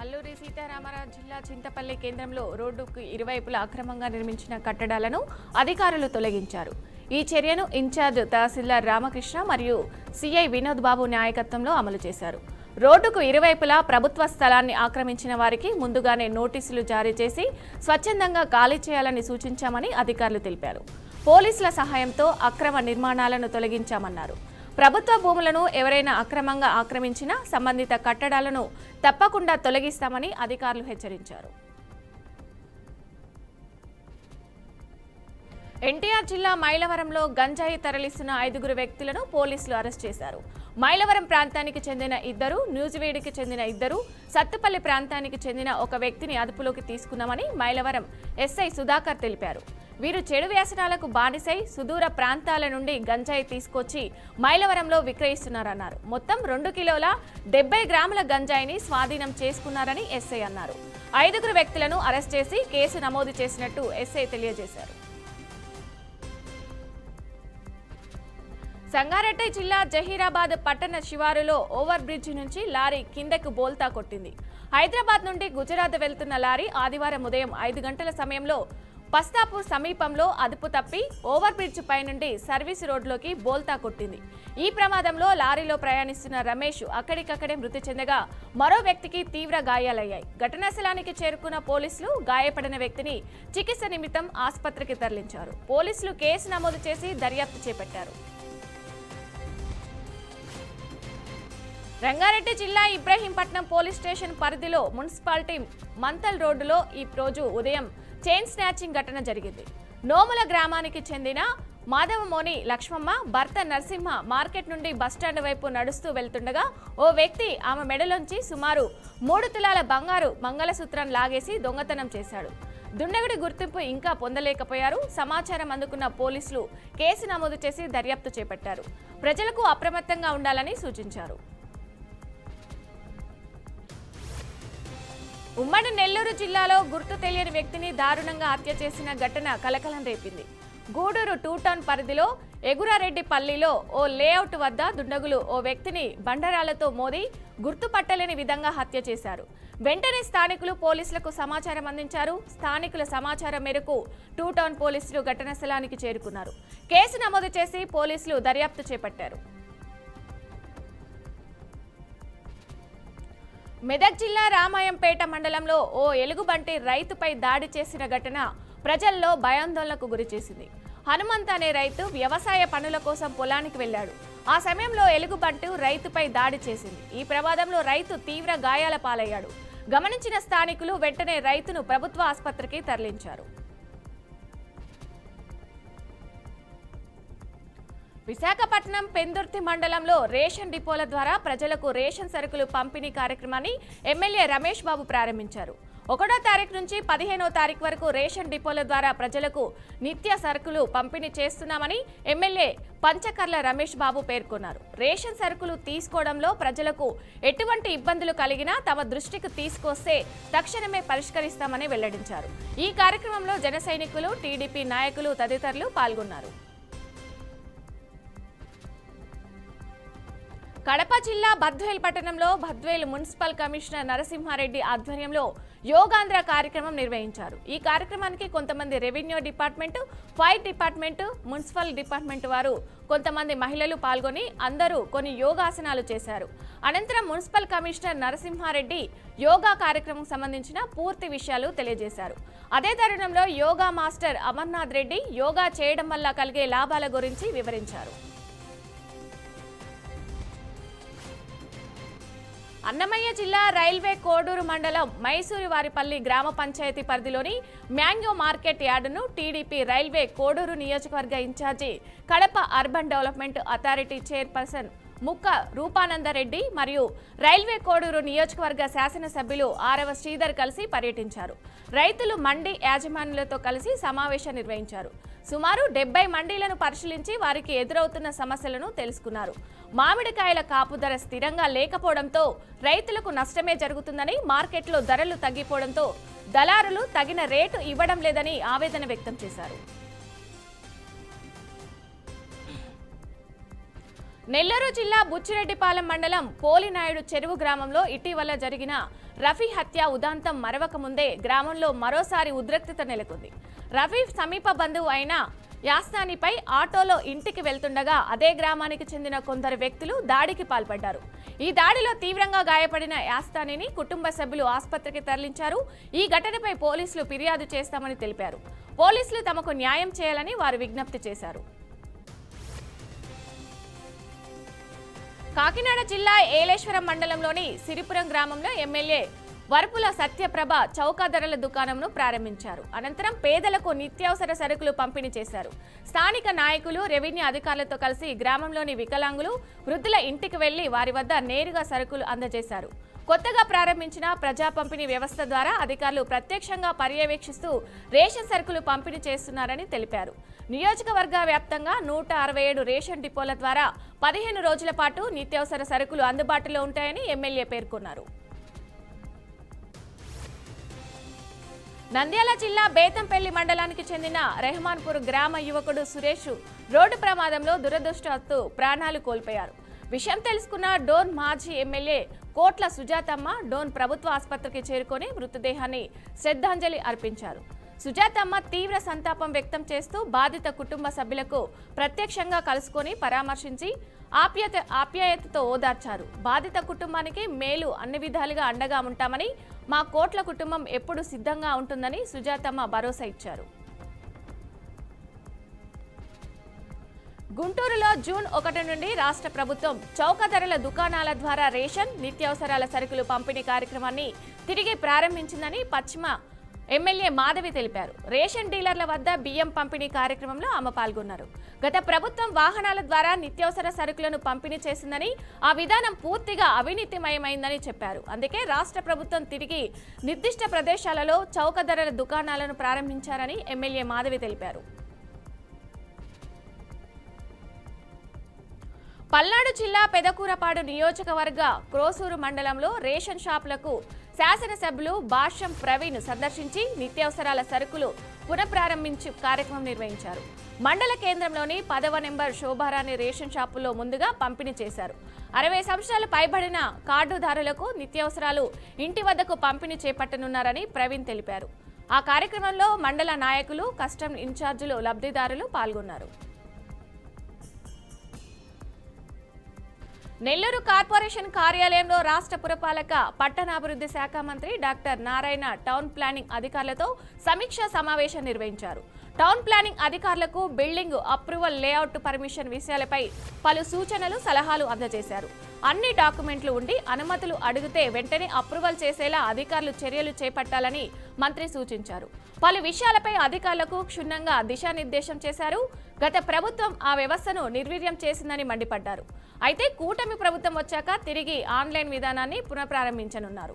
అల్లూరి సీతారామరాజు జిల్లా చింతపల్లి కేంద్రంలో రోడ్డుకు ఇరువైపులా అక్రమంగా నిర్మించిన కట్టడాలను అధికారులు తొలగించారు. ఈ చర్యను ఇన్ఛార్జ్ తహసీల్దార్ రామకృష్ణ మరియు సిఐ వినోద్ బాబు నాయకత్వంలో అమలు చేశారు. రోడ్డుకు ఇరువైపులా ప్రభుత్వ స్థలాన్ని ఆక్రమించిన వారికి ముందుగానే నోటీసులు జారీ చేసి స్వచ్ఛందంగా ఖాళీ చేయాలని సూచించామని అధికారులు తెలిపారు. పోలీసుల సహాయంతో అక్రమ నిర్మాణాలను తొలగించామన్నారు. ప్రభుత్వ భూములను ఎవరైనా అక్రమంగా ఆక్రమించినా సంబంధిత కట్టడాలను తప్పకుండా తొలగిస్తామని అధికారులు హెచ్చరించారు. ఎన్టీఆర్ జిల్లా మైలవరంలో గంజాయి తరలిస్తున్న 5 వ్యక్తులను పోలీసులు అరెస్ట్ చేశారు. మైలవరం ప్రాంతానికి చెందిన 2, న్యూజివేడ్కి చెందిన 2, సత్తుపల్లి ప్రాంతానికి చెందిన 1 వ్యక్తిని అదుపులోకి తీసుకున్నామని మైలవరం ఎస్ఐ సుధాకర్ తెలిపారు. వీరు చెడు వ్యసనాలకు బానిసై సుదూర ప్రాంతాల నుండి గంజాయి తీసుకొచ్చి మైలవరంలో విక్రయిస్తున్నారన్నారు. మొత్తం 2 కిలోల 70 గ్రాముల గంజాయిని స్వాధీనం చేసుకున్నారని ఎస్ఐ అన్నారు. 5 వ్యక్తులను అరెస్ట్ చేసి కేసు నమోదు చేసినట్టు ఎస్ఐ తెలియజేశారు. సంగారెడ్డి జిల్లా జహీరాబాద్ పట్టణ శివారులో ఓవర్ బ్రిడ్జ్ నుంచి లారీ కిందకు బోల్తా కొట్టింది. హైదరాబాద్ నుండి గుజరాత్ వెళ్తున్న లారీ ఆదివారం ఉదయం 5 గంటల సమయంలో పస్తాపూర్ సమీపంలో అదుపు తప్పి ఓవర్ బ్రిడ్జ్ పై నుండి సర్వీస్ రోడ్లోకి బోల్తా కొట్టింది. ఈ ప్రమాదంలో లారీలో ప్రయాణిస్తున్న రమేష్ అక్కడికక్కడే మృతి చెందగా మరో వ్యక్తికి తీవ్ర గాయాలయ్యాయి. ఘటనా స్థలానికి చేరుకున్న పోలీసులు గాయపడిన వ్యక్తిని చికిత్స నిమిత్తం ఆసుపత్రికి తరలించారు. పోలీసులు కేసు నమోదు చేసి దర్యాప్తు చేపట్టారు. రంగారెడ్డి జిల్లా ఇబ్రహీంపట్నం పోలీస్ స్టేషన్ పరిధిలో మున్సిపాలిటీ మంతల్ రోడ్డులో ఈ రోజు ఉదయం చైన్ స్నాచింగ్ ఘటన జరిగింది. నోముల గ్రామానికి చెందిన మాధవమోని లక్ష్మమ్మ భర్త నరసింహ మార్కెట్ నుండి బస్టాండ్ వైపు నడుస్తూ వెళ్తుండగా ఓ వ్యక్తి ఆమె మెడలోంచి సుమారు 3 తులాల బంగారు మంగళసూత్రాన్ని లాగేసి దొంగతనం చేశాడు. దుండగుడి గుర్తింపు ఇంకా పొందలేకపోయారు. సమాచారం అందుకున్న పోలీసులు కేసు నమోదు చేసి దర్యాప్తు చేపట్టారు. ప్రజలకు అప్రమత్తంగా ఉండాలని సూచించారు. ఉమ్మడి నెల్లూరు జిల్లాలో గుర్తు తెలియని వ్యక్తిని దారుణంగా హత్య చేసిన ఘటన కలకలం రేపింది. గూడూరు 2 టౌన్ పరిధిలో ఎగురారెడ్డిపల్లిలో ఓ లేఅవుట్ వద్ద దుండగులు ఓ వ్యక్తిని బండరాలతో మోది గుర్తుపట్టలేని విధంగా హత్య చేశారు. వెంటనే స్థానికులు పోలీసులకు సమాచారం అందించారు. స్థానికుల సమాచారం మేరకు 2 టౌన్ పోలీసులు ఘటనా స్థలానికి చేరుకున్నారు. కేసు నమోదు చేసి పోలీసులు దర్యాప్తు చేపట్టారు. మెదక్ జిల్లా రామాయంపేట మండలంలో ఓ ఎలుగుబంటి రైతుపై దాడి చేసిన ఘటన ప్రజల్లో భయాందోళనకు గురిచేసింది. హనుమంత్ అనే రైతు వ్యవసాయ పనుల కోసం పొలానికి వెళ్లాడు. ఆ సమయంలో ఎలుగుబంటి రైతుపై దాడి చేసింది. ఈ ప్రమాదంలో రైతు తీవ్ర గాయాల పాలయ్యాడు. గమనించిన స్థానికులు వెంటనే రైతును ప్రభుత్వ ఆసుపత్రికి తరలించారు. విశాఖపట్నం పెందుర్తి మండలంలో రేషన్ డిపోల ద్వారా ప్రజలకు రేషన్ సరుకులు పంపిణీ కార్యక్రమాన్ని ఎమ్మెల్యే రమేష్ బాబు ప్రారంభించారు. 1వ తారీఖు నుంచి 15వ తారీఖు వరకు రేషన్ డిపోల ద్వారా ప్రజలకు నిత్య సరుకులు పంపిణీ చేస్తున్నామని ఎమ్మెల్యే పంచకర్ల రమేష్ బాబు పేర్కొన్నారు. రేషన్ సరుకులు తీసుకోవడంలో ప్రజలకు ఎటువంటి ఇబ్బందులు కలిగినా తమ దృష్టికి తీసుకొస్తే తక్షణమే పరిష్కరిస్తామని వెల్లడించారు. ఈ కార్యక్రమంలో జన సైనికులు, టీడీపీ నాయకులు తదితరులు పాల్గొన్నారు. కడప జిల్లా బద్వేల్ పట్టణంలో బద్వేల్ మున్సిపల్ కమిషనర్ నరసింహారెడ్డి ఆధ్వర్యంలో యోగాంధ్ర కార్యక్రమం నిర్వహించారు. ఈ కార్యక్రమానికి కొంతమంది revenue department, fire department, municipal department వారు, కొంతమంది మహిళలు పాల్గొని అందరూ కొన్ని యోగాసనాలు చేశారు. అనంతరం మున్సిపల్ కమిషనర్ నరసింహారెడ్డి యోగా కార్యక్రమం సంబంధించిన పూర్తి విషయాలు తెలియజేశారు. అదే తరుణంలో యోగా మాస్టర్ అమర్నాథ్ రెడ్డి యోగా చేయడం వల్ల కలిగే లాభాల గురించి వివరించారు. అన్నమయ్య జిల్లా రైల్వే కోడూరు మండలం మైసూరివారిపల్లి గ్రామ పంచాయతీ పరిధిలోని మ్యాంగో మార్కెట్ యార్డును టీడీపీ రైల్వే కోడూరు నియోజకవర్గ incharge Kadapa urban development authority chairperson Mukka Rupananda Reddy మరియు రైల్వే కోడూరు నియోజకవర్గ శాసనసభ్యులు ఆరవ శ్రీధర్ కలిసి పర్యటించారు. రైతులు మండీ యాజమాన్యులతో కలిసి సమావేశం నిర్వహించారు. సుమారు 70 మండీలను పరిశీలించి వారికి ఎదురవుతున్న సమస్యలను తెలుసుకున్నారు. మామిడికాయల కాపు ధర స్థిరంగా లేకపోవడంతో రైతులకు నష్టమే జరుగుతుందని, మార్కెట్లో ధరలు తగ్గిపోవడంతో దళారులు తగిన రేటు ఇవ్వడం లేదని ఆవేదన వ్యక్తం చేశారు. నెల్లూరు జిల్లా బుచ్చిరెడ్డిపాలెం మండలం పోలినాయుడు చెరువు గ్రామంలో ఇటీవల జరిగిన రఫీ హత్య ఉదాంతం మరవక ముందే గ్రామంలో మరోసారి ఉద్రిక్తత నెలకొంది. రఫీ సమీప బంధువు అయిన యాస్నానిపై ఆటోలో ఇంటికి వెళ్తుండగా అదే గ్రామానికి చెందిన కొందరు వ్యక్తులు దాడికి పాల్పడ్డారు. ఈ దాడిలో తీవ్రంగా గాయపడిన యాస్నానిని కుటుంబ సభ్యులు ఆసుపత్రికి తరలించారు. ఈ ఘటనపై పోలీసులు ఫిర్యాదు చేస్తామని తెలిపారు. పోలీసులు తమకు న్యాయం చేయాలని వారు విజ్ఞప్తి చేశారు. కాకినాడ జిల్లా ఏలేశ్వరం మండలంలోని సిరిపురం గ్రామంలో ఎమ్మెల్యే వరపుల సత్యప్రభ చౌక ధరల దుకాణంను ప్రారంభించారు. అనంతరం పేదలకు నిత్యావసర సరుకులు పంపిణీ చేశారు. స్థానిక నాయకులు, రెవెన్యూ అధికారులతో కలిసి గ్రామంలోని వికలాంగులు, వృద్ధుల ఇంటికి వెళ్లి వారి వద్ద నేరుగా సరుకులు అందజేశారు. కొత్తగా ప్రారంభించిన ప్రజా పంపిణీ వ్యవస్థ ద్వారా అధికారులు ప్రత్యక్షంగా పర్యవేక్షిస్తూ రేషన్ సరుకులు పంపిణీ చేస్తున్నారని తెలిపారు. నియోజకవర్గ వ్యాప్తంగా 167 రేషన్ డిపోల ద్వారా 15 రోజుల పాటు నిత్యావసర సరుకులు అందుబాటులో ఉంటాయని ఎమ్మెల్యే పేర్కొన్నారు. నంద్యాల జిల్లా బేతంపల్లి మండలానికి చెందిన రెహమాన్పూర్ గ్రామ యువకుడు సురేష్ రోడ్డు ప్రమాదంలో దురదృష్టవశాత్తు ప్రాణాలు కోల్పోయారు. విషయం తెలుసుకున్న డోన్ మాజీ ఎమ్మెల్యే కోట్ల సుజాతమ్మ డోన్ ప్రభుత్వ ఆసుపత్రికి చేరుకొని మృతదేహాన్ని శ్రద్ధాంజలి అర్పించారు. సుజాతమ్మ తీవ్ర సంతాపం వ్యక్తం చేస్తూ బాధిత కుటుంబ సభ్యులకు ప్రత్యక్షంగా కలుసుకొని పరామర్శించి ఆప్యాయతతో ఓదార్చారు. బాధిత కుటుంబానికి మేలు అన్ని విధాలుగా అండగా ఉంటామని, మా కోట్ల కుటుంబం ఎప్పుడు సిద్ధంగా ఉంటుందని సుజాతమ్మ భరోసా ఇచ్చారు. గుంటూరులో జూన్ 1 నుండి రాష్ట్ర ప్రభుత్వం చౌక ధరల దుకాణాల ద్వారా రేషన్, నిత్యావసరాల సరుకులు పంపిణీ కార్యక్రమాన్ని తిరిగి ప్రారంభించిందని పశ్చిమ ఎమ్మెల్యే మాధవి తెలిపారు. రేషన్ డీలర్ల వద్ద బియ్యం పంపిణీ కార్యక్రమంలో ఆమె పాల్గొన్నారు. గత ప్రభుత్వం వాహనాల ద్వారా నిత్యావసర సరుకులను పంపిణీ చేసిందని, ఆ విధానం పూర్తిగా అవినీతిమయమైందని చెప్పారు. అందుకే రాష్ట్ర ప్రభుత్వం తిరిగి నిర్దిష్ట ప్రదేశాలలో చౌక ధరల దుకాణాలను ప్రారంభించారని ఎమ్మెల్యే మాధవి తెలిపారు. పల్నాడు జిల్లా పెదకూరపాడు నియోజకవర్గ క్రోసూరు మండలంలో రేషన్ షాపులకు శాసనసభ్యులు భాష్యం ప్రవీణ్ సందర్శించి నిత్యావసరాల సరుకులు పునఃప్రారంభించి కార్యక్రమం నిర్వహించారు. మండల కేంద్రంలోని 10వ నెంబర్ శోభారాణి రేషన్ షాపులో ముందుగా పంపిణీ చేశారు. 60 సంవత్సరాలు పైబడిన కార్డుదారులకు నిత్యావసరాలు ఇంటి వద్దకు పంపిణీ చేపట్టనున్నారని ప్రవీణ్ తెలిపారు. ఆ కార్యక్రమంలో మండల నాయకులు, కస్టమ్ ఇన్ఛార్జీలు, లబ్ధిదారులు పాల్గొన్నారు. నెల్లూరు కార్పొరేషన్ కార్యాలయంలో రాష్ట్ర పురపాలక పట్టణాభివృద్ధి శాఖ మంత్రి డాక్టర్ నారాయణ టౌన్ ప్లానింగ్ అధికారులతో సమీక్షా సమావేశం నిర్వహించారు. టౌన్ ప్లానింగ్ అధికారులకు బిల్డింగ్ అప్రూవల్, లేఅవుట్ పర్మిషన్ విషయాలపై పలు సూచనలు, సలహాలు అందజేశారు. అన్ని డాక్యుమెంట్లు ఉండి అనుమతులు అడిగితే వెంటనే అప్రూవల్ చేసేలా అధికారులు చర్యలు చేపట్టాలని మంత్రి సూచించారు. పలు విషయాలపై అధికారులకు క్షుణ్ణంగా దిశానిర్దేశం చేశారు. గత ప్రభుత్వం ఆ వ్యవస్థను నిర్వీర్యం చేసిందని మండిపడ్డారు. అయితే కూటమి ప్రభుత్వం వచ్చాక తిరిగి ఆన్లైన్ విధానాన్ని పునఃప్రారంభించనున్నారు.